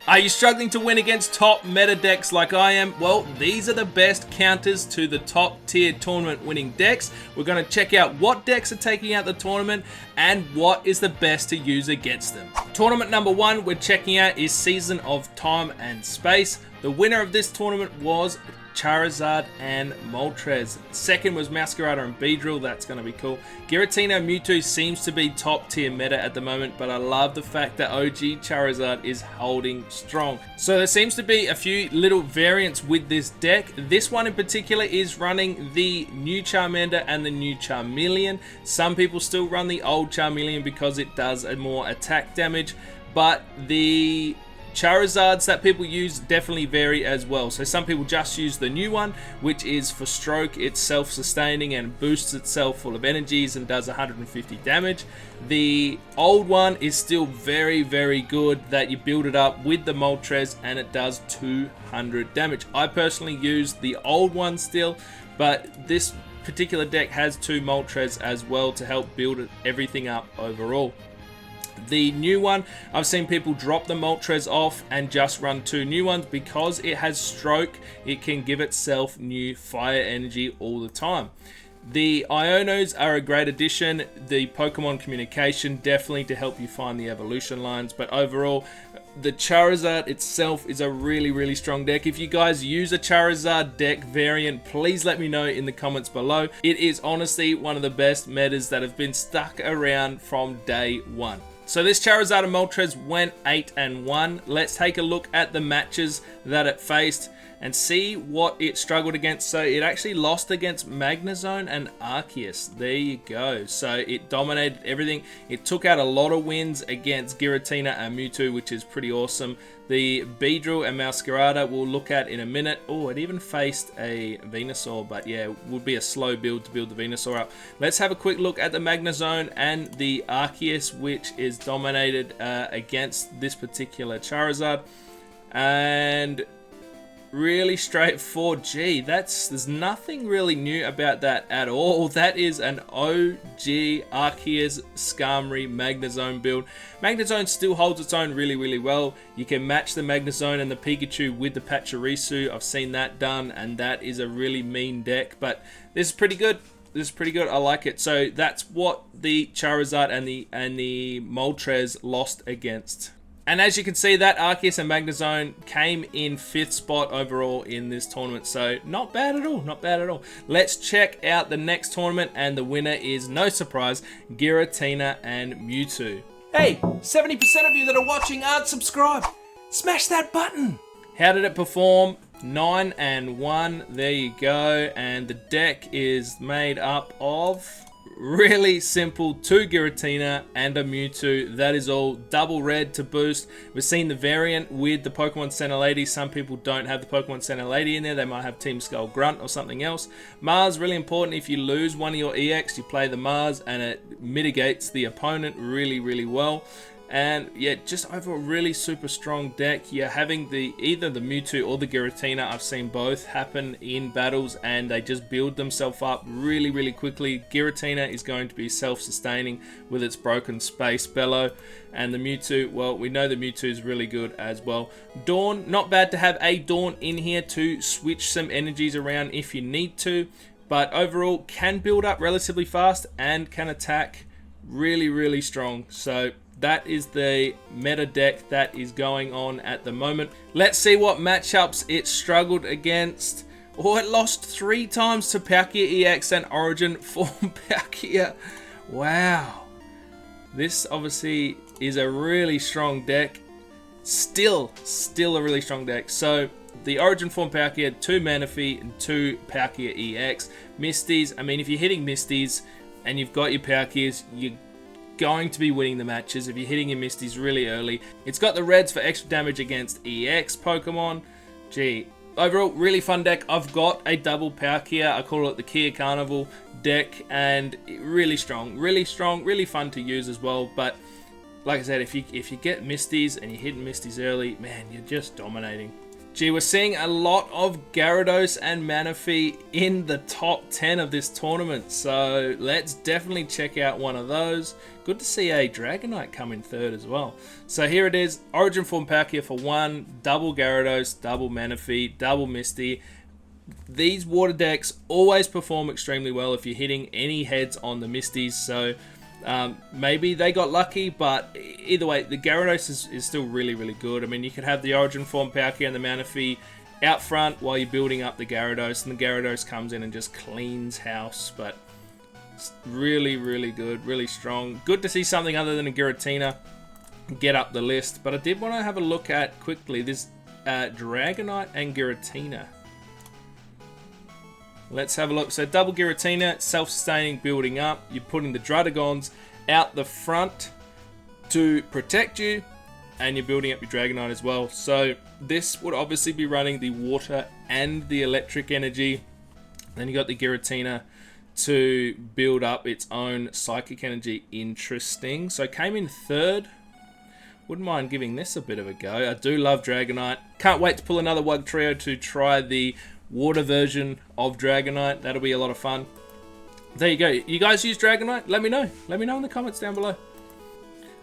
Are you struggling to win against top meta decks like I am? Well, these are the best counters to the top tier tournament winning decks. We're going to check out what decks are taking out the tournament and what is the best to use against them. Tournament number 1 we're checking out is Season of Time and Space. The winner of this tournament was Charizard and Moltres. Second was Meowscarada and Beedrill. That's going to be cool. Giratina and Mewtwo seems to be top tier meta at the moment, but I love the fact that OG Charizard is holding strong. So there seems to be a few little variants with this deck. This one in particular is running the new Charmander and the new Charmeleon. Some people still run the old Charmeleon because it does a more attack damage, but the Charizards that people use definitely vary as well. So some people just use the new one, which is for stroke. It's self-sustaining and boosts itself full of energies and does 150 damage. The old one is still very, very good that you build it up with the Moltres and it does 200 damage. I personally use the old one still, but this particular deck has 2 Moltres as well to help build everything up overall. The new one, I've seen people drop the Moltres off and just run 2 new ones because it has stroke. It can give itself new fire energy all the time. The Ionos are a great addition. The Pokemon communication definitely to help you find the evolution lines, but overall the Charizard itself is a really, really strong deck. If you guys use a Charizard deck variant, please let me know in the comments below. It is honestly one of the best metas that have been stuck around from day one. So this Charizard and Moltres went 8-1. Let's take a look at the matches that it faced and see what it struggled against. So it actually lost against Magnezone and Arceus. There you go. So it dominated everything. It took out a lot of wins against Giratina and Mewtwo, which is pretty awesome. The Beedrill and Meowscarada we'll look at in a minute. Oh, it even faced a Venusaur, but yeah, it would be a slow build to build the Venusaur up. Let's have a quick look at the Magnezone and the Arceus, which is dominated against this particular Charizard. And really straightforward. Gee, there's nothing really new about that at all. That is an OG Arceus Skarmory Magnezone build. Magnezone still holds its own really, really well. You can match the Magnezone and the Pikachu with the Pachirisu. I've seen that done, and that is a really mean deck, but this is pretty good. This is pretty good. I like it. So that's what the Charizard and the Moltres lost against. And as you can see, that Arceus and Magnezone came in 5th spot overall in this tournament. So not bad at all, not bad at all. Let's check out the next tournament, and the winner is, no surprise, Giratina and Mewtwo. Hey, 70% of you that are watching aren't subscribed. Smash that button. How did it perform? 9-1, there you go. And the deck is made up of really simple 2 Giratina and a Mewtwo. That is all. Double red to boost. We've seen the variant with the Pokemon Center Lady. Some people don't have the Pokemon Center Lady in there. They might have Team Skull Grunt or something else. Mars, really important. If you lose one of your EX, you play the Mars and it mitigates the opponent really, really well. And yeah, just overall really super strong deck. You're having either the Mewtwo or the Giratina. I've seen both happen in battles and they just build themselves up really, really quickly. Giratina is going to be self-sustaining with its broken space bellow. And the Mewtwo, well, we know the Mewtwo is really good as well. Dawn, not bad to have a Dawn in here to switch some energies around if you need to. But overall, can build up relatively fast and can attack really, really strong. So that is the meta deck that is going on at the moment. Let's see what matchups it struggled against. Oh, it lost 3 times to Palkia EX and Origin form Palkia. Wow. This obviously is a really strong deck. Still a really strong deck. So the Origin form Palkia, 2 Manaphy and 2 Palkia EX. Misties, I mean, if you're hitting Misties and you've got your Palkias, you're going to be winning the matches if you're hitting your Misties really early. It's got the reds for extra damage against EX Pokemon. Gee, overall, really fun deck. I've got a double Palkia. I call it the Kia Carnival deck, and really strong, really fun to use as well. But like I said, if you get Misties and you're hitting Misties early, man, you're just dominating. Gee, we're seeing a lot of Gyarados and Manaphy in the top 10 of this tournament, so let's definitely check out one of those. Good to see a Dragonite come in third as well. So here it is, Origin Form Palkia for 1, double Gyarados, double Manaphy, double Misty. These water decks always perform extremely well if you're hitting any heads on the Misties, so maybe they got lucky, but either way, the Gyarados is still really, really good. I mean, you could have the Origin Form Palkia and the Manaphy out front while you're building up the Gyarados, and the Gyarados comes in and just cleans house, but it's really, really good, really strong. Good to see something other than a Giratina get up the list, but I did want to have a look at quickly this Dragonite and Giratina. Let's have a look. So double Giratina, self-sustaining, building up. You're putting the Dragons out the front to protect you, and you're building up your Dragonite as well. So this would obviously be running the water and the electric energy. Then you got the Giratina to build up its own psychic energy. Interesting. So it came in third. Wouldn't mind giving this a bit of a go. I do love Dragonite. Can't wait to pull another Wugtrio to try the water version of Dragonite. That'll be a lot of fun. There you go. You guys use Dragonite? Let me know. Let me know in the comments down below.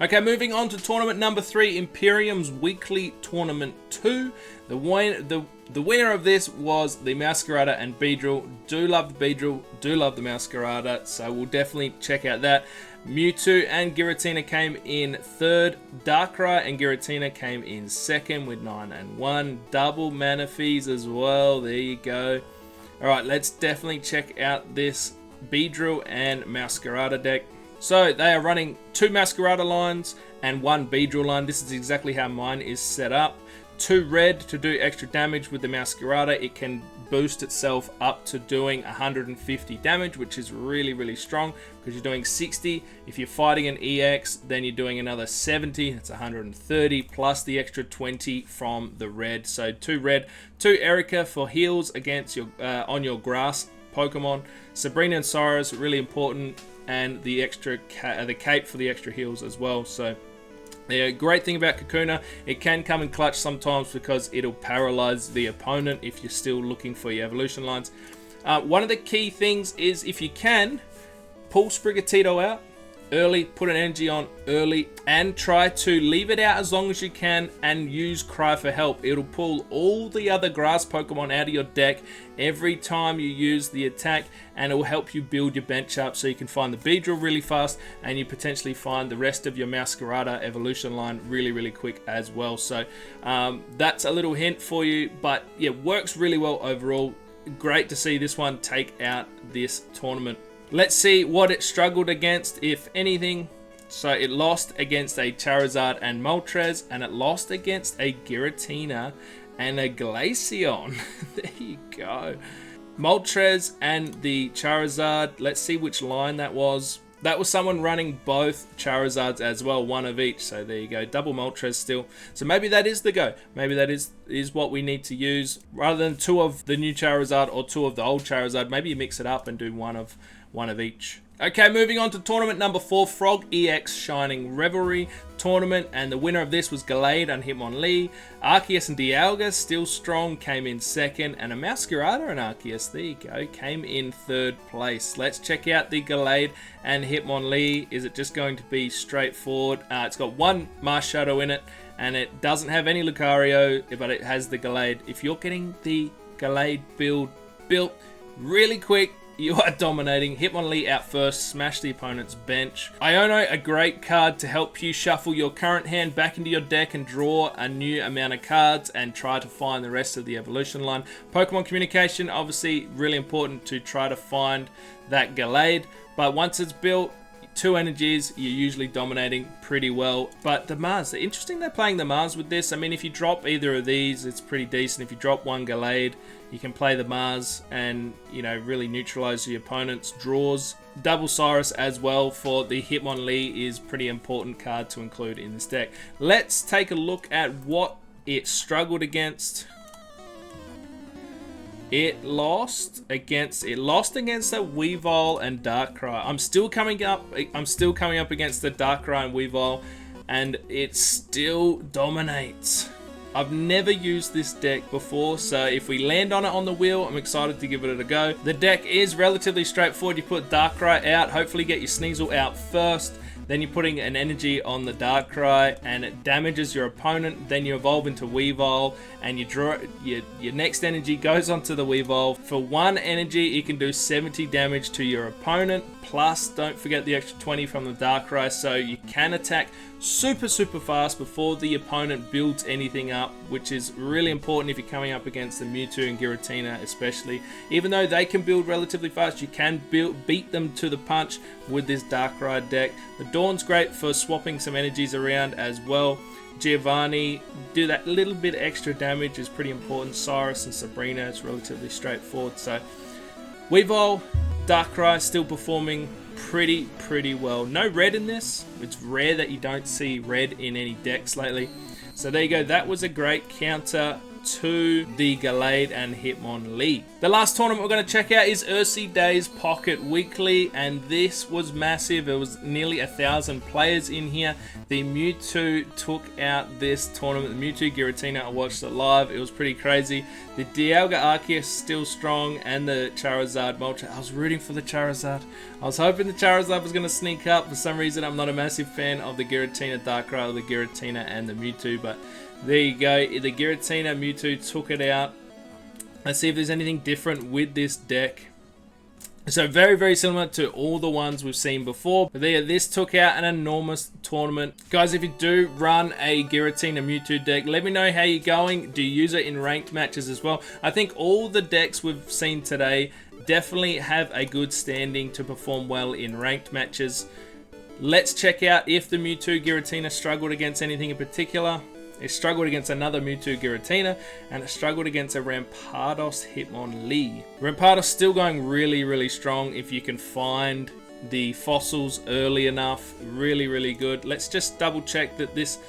Okay, moving on to tournament number 3, Imperium's Weekly Tournament 2. The winner of this was the Meowscarada and Beedrill. Do love the Beedrill, do love the Meowscarada, so we'll definitely check out that. Mewtwo and Giratina came in third. Darkrai and Giratina came in second with 9 and 1. Double Manaphy's as well. There you go. Alright, let's definitely check out this Beedrill and Meowscarada deck. So they are running 2 Meowscarada lines and 1 Beedrill line. This is exactly how mine is set up. 2 red to do extra damage with the Meowscarada. It can boost itself up to doing 150 damage, which is really, really strong because you're doing 60. If you're fighting an EX, then you're doing another 70. That's 130 plus the extra 20 from the red. So 2 red, 2 Erica for heals against your on your grass Pokemon. Sabrina and Cyrus, really important, and the extra the cape for the extra heals as well. So the great thing about Kakuna, it can come in clutch sometimes because it'll paralyze the opponent if you're still looking for your evolution lines. One of the key things is if you can, pull Sprigatito out early, put an energy on early, and try to leave it out as long as you can and use Cry for Help. It'll pull all the other grass Pokemon out of your deck every time you use the attack, and it will help you build your bench up so you can find the Beedrill really fast, and you potentially find the rest of your Meowscarada evolution line really, really quick as well. So that's a little hint for you, but yeah, works really well overall. Great to see this one take out this tournament. Let's see what it struggled against, if anything. So it lost against a Charizard and Moltres, and it lost against a Giratina and a Glaceon. There you go. Moltres and the Charizard. Let's see which line that was. That was someone running both Charizards as well, 1 of each. So there you go, double Moltres still. So maybe that is the go. Maybe that is what we need to use. Rather than 2 of the new Charizard or 2 of the old Charizard, maybe you mix it up and do one of each. Okay, moving on to tournament number 4, Frog EX Shining Revelry tournament, and the winner of this was Gallade and Hitmonlee. Arceus and Dialga, still strong, came in second, and a Meowscarada and Arceus, there you go, came in third place. Let's check out the Gallade and Hitmonlee. Is it just going to be straightforward? It's got 1 Marshadow in it, and it doesn't have any Lucario, but it has the Gallade. If you're getting the Gallade build built really quick, you are dominating. Hitmonlee out first, smash the opponent's bench. Iono, a great card to help you shuffle your current hand back into your deck and draw a new amount of cards and try to find the rest of the evolution line. Pokemon communication, obviously really important to try to find that Gallade, but once it's built, 2 energies, you're usually dominating pretty well. But the Mars, interesting they're playing the Mars with this. I mean, if you drop either of these, it's pretty decent. If you drop 1 Gallade, you can play the Mars and, you know, really neutralize your opponent's draws. Double Cyrus as well for the Hitmonlee is pretty important card to include in this deck. Let's take a look at what it struggled against. It lost against a Weavile and Darkrai. I'm still coming up against the Darkrai and Weavile, and it still dominates. I've never used this deck before, so if we land on it on the wheel, I'm excited to give it a go. The deck is relatively straightforward. You put Darkrai out, hopefully get your Sneasel out first. Then you're putting an energy on the Darkrai and it damages your opponent. Then you evolve into Weavile and you draw your next energy goes onto the Weavile. For 1 energy, it can do 70 damage to your opponent. Plus, don't forget the extra 20 from the Darkrai, so you can attack super fast before the opponent builds anything up, which is really important if you're coming up against the Mewtwo and Giratina especially. Even though they can build relatively fast, you can beat them to the punch with this Darkrai deck. The Dawn's great for swapping some energies around as well. Giovanni, do that little bit extra damage is pretty important. Cyrus and Sabrina, it's relatively straightforward. So Weavile, Darkrai still performing pretty well. No red in this. It's rare that you don't see red in any decks lately. So there you go. That was a great counter to the Gallade and Hitmonlee. The last tournament we're going to check out is TCG Pocket Weekly, and this was massive. It was nearly 1,000 players in here. The Mewtwo took out this tournament. The Mewtwo Giratina, I watched it live. It was pretty crazy. The Dialga Arceus still strong, and the Charizard Moltres. I was rooting for the Charizard. I was hoping the Charizard was going to sneak up. For some reason, I'm not a massive fan of the Giratina Darkrai or the Giratina and the Mewtwo, but there you go. The Giratina Mewtwo took it out. Let's see if there's anything different with this deck. So very similar to all the ones we've seen before. But there, this took out an enormous tournament. Guys, if you do run a Giratina Mewtwo deck, let me know how you're going. Do you use it in ranked matches as well? I think all the decks we've seen today definitely have a good standing to perform well in ranked matches. Let's check out if the Mewtwo Giratina struggled against anything in particular. It struggled against another Mewtwo Giratina, and it struggled against a Rampardos Hitmonlee. Rampardos still going really strong if you can find the fossils early enough. Really good. Let's just double check that this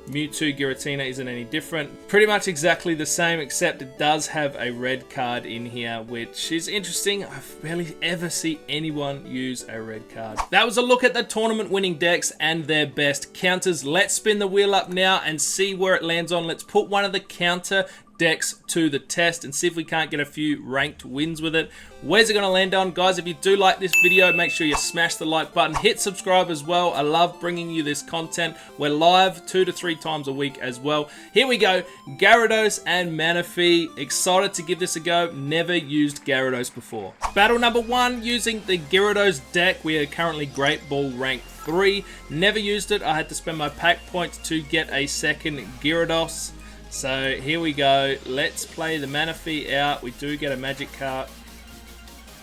Mewtwo Giratina isn't any different. Pretty much exactly the same, except it does have a red card in here, which is interesting. I barely ever see anyone use a red card. That was a look at the tournament winning decks and their best counters. Let's spin the wheel up now and see where it lands on. Let's put one of the counter decks to the test and see if we can't get a few ranked wins with it. Where's it going to land on? Guys, if you do like this video, make sure you smash the like button, hit subscribe as well. I love bringing you this content. We're live 2 to 3 times a week as well. Here we go. Gyarados and Manaphy. Excited to give this a go. Never used Gyarados before. Battle number 1 using the Gyarados deck. We are currently Great Ball rank 3. Never used it. I had to spend my pack points to get a second Gyarados. So here we go. Let's play the Manaphy out. We do get a magic card.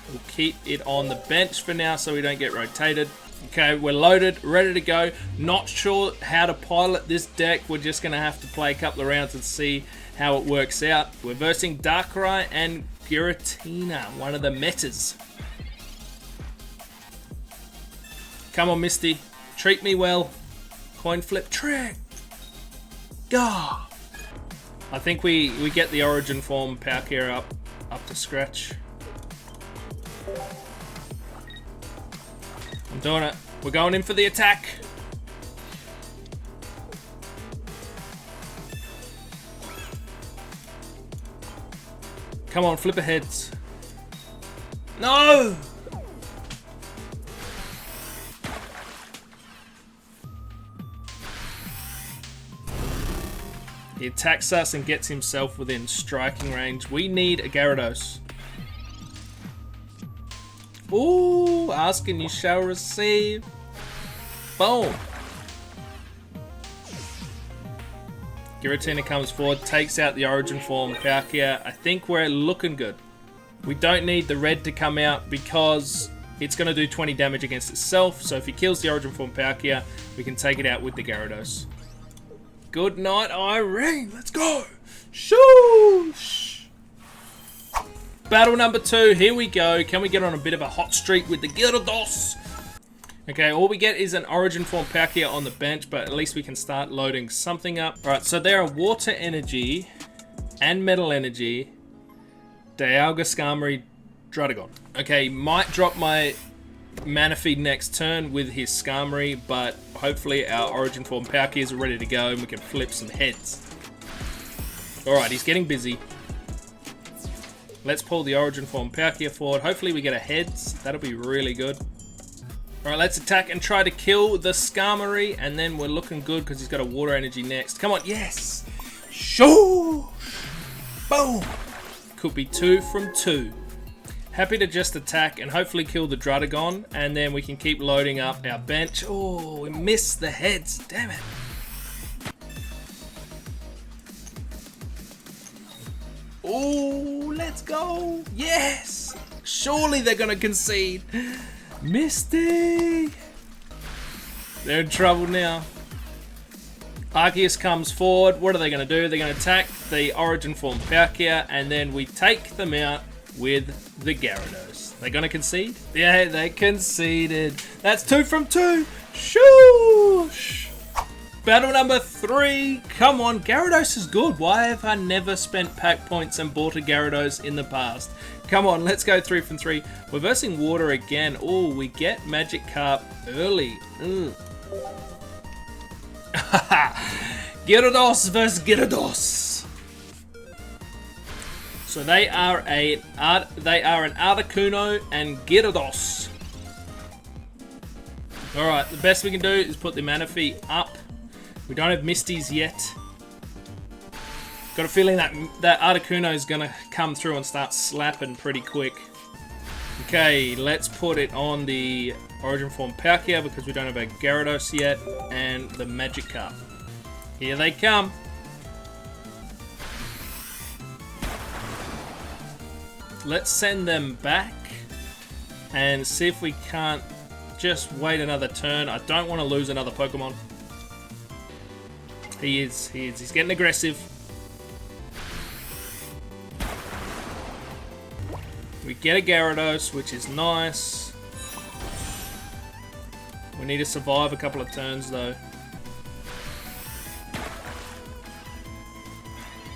We'll keep it on the bench for now so we don't get rotated. Okay, we're loaded, ready to go. Not sure how to pilot this deck. We're just going to have to play a couple of rounds and see how it works out. We're versing Darkrai and Giratina, one of the metas. Come on, Misty. Treat me well. Coin flip trick. Go. I think we get the origin form Palkia up to scratch. I'm doing it. We're going in for the attack. Come on, flip aheads. No! He attacks us and gets himself within striking range. We need a Gyarados. Ooh, ask and you shall receive. Boom. Giratina comes forward, takes out the origin form Palkia. I think we're looking good. We don't need the red to come out because it's going to do 20 damage against itself. So if he kills the origin form Palkia, we can take it out with the Gyarados. Good night, Irene. Let's go. Shoosh. Battle number 2. Here we go. Can we get on a bit of a hot streak with the Gyarados? Okay, all we get is an origin form Palkia on the bench, but at least we can start loading something up. All right, so there are water energy and metal energy. Dialga, Skarmory, Dragonite. Okay, might drop my Manaphy next turn with his Skarmory, but hopefully our origin form Palkia is ready to go and we can flip some heads. Alright, he's getting busy. Let's pull the Origin Form Palkia forward. Hopefully we get a heads. That'll be really good. Alright, let's attack and try to kill the Skarmory. And then we're looking good because he's got a Water Energy next. Come on, yes! Shoo! Boom! Could be 2 from 2. Happy to just attack and hopefully kill the Druddigon. And then we can keep loading up our bench. Oh, we missed the heads. Damn it. Oh, let's go. Yes. Surely they're going to concede. Misty. They're in trouble now. Arceus comes forward. What are they going to do? They're going to attack the Origin Form Palkia, and then we take them out with the Gyarados. They're going to concede? Yeah, they conceded. That's 2 from 2. Shoosh. Battle number 3. Come on, Gyarados is good. Why have I never spent pack points and bought a Gyarados in the past? Come on, let's go 3 from 3. We're versing water again. Oh, we get Magikarp early. Gyarados versus Gyarados. So they are an Articuno and Gyarados. Alright, the best we can do is put the Manaphy up. We don't have Misties yet. Got a feeling that Articuno is going to come through and start slapping pretty quick. Okay, let's put it on the Origin Form Palkia because we don't have a Gyarados yet. And the Magikarp. Here they come. Let's send them back and see if we can't just wait another turn. I don't want to lose another Pokemon. He is. He's getting aggressive. We get a Gyarados, which is nice. We need to survive a couple of turns, though.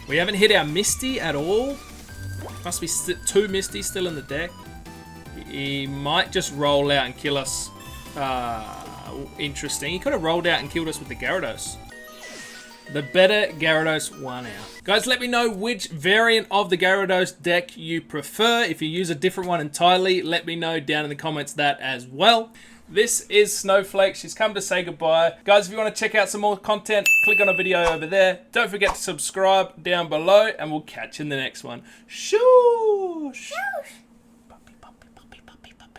We haven't hit our Misty at all. Must be 2 Misties still in the deck. He might just roll out and kill us. Interesting. He could have rolled out and killed us with the Gyarados. The better Gyarados won out. Guys, let me know which variant of the Gyarados deck you prefer. If you use a different one entirely, let me know down in the comments that as well. This is Snowflake. She's come to say goodbye. Guys, if you want to check out some more content, click on a video over there. Don't forget to subscribe down below, and we'll catch you in the next one. Shoosh!